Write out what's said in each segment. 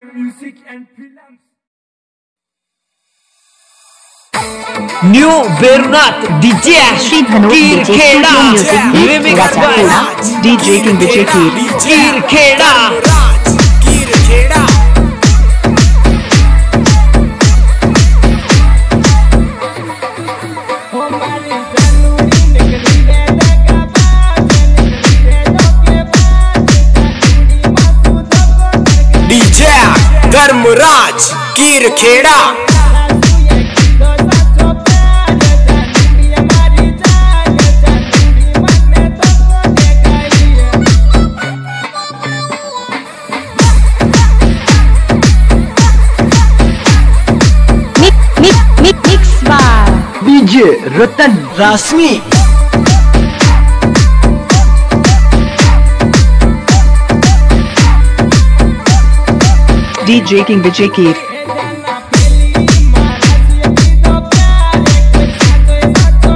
Music and films. New Bernat DJ Kirkheda remix by DJ King Vijay Kirkheda DJ Dharmraj कीरखेड़ा DJ Ratan Rasmi DJ King Vijay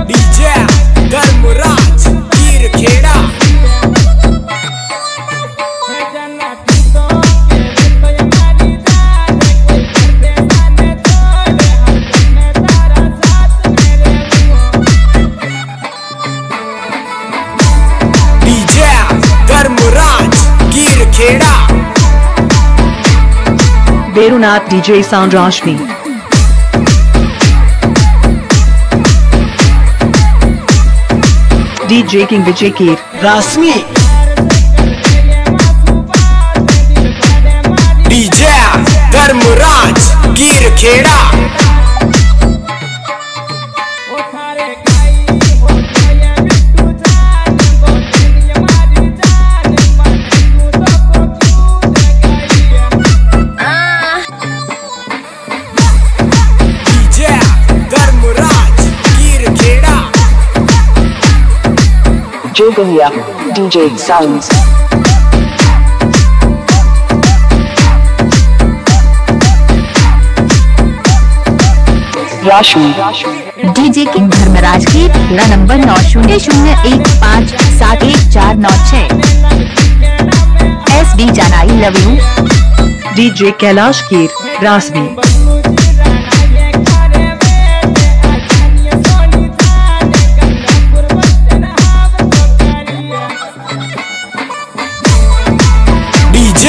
DJ Dharmraj कीरखेड़ा DJ Dharmraj कीरखेड़ा Berunat DJ Sound Rashmi DJ King Vijay Rasmi DJ Dharmraj कीरखेड़ा DJ Dharmraj कीरखेड़ा Jogahia DJ Sounds Rashmi DJ King Dharmraj की number 9001571496 SD जाना I love you DJ Kailash Rasmi DJ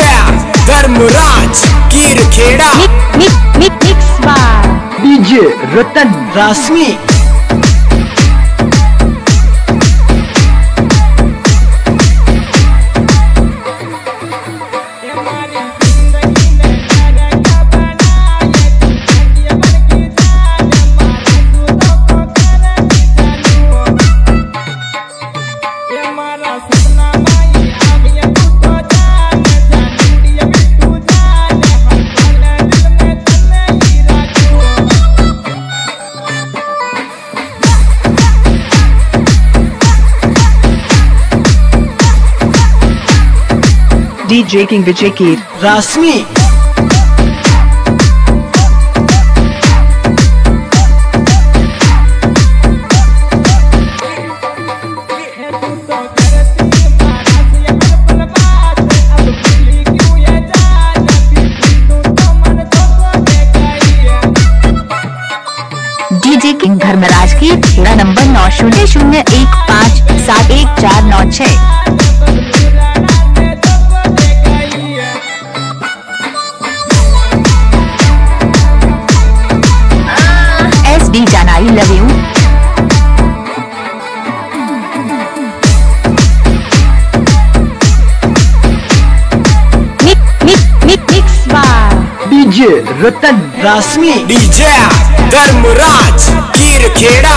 Dharmraj Kirkheda mix बार DJ Ratan Rasmi DJ King Vijay Rasmi DJ King Dharmraj की number 9001571496 SD जाना I love you mix बार DJ Ratan Rasmi DJ Dharmraj Kirkheda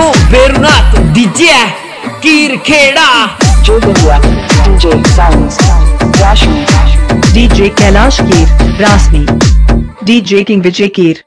Yo Berunat DJ Kirkheda Jogolia DJ Sounds Rashmi DJ Kailash Keer Rasmi DJ King Vijay Keer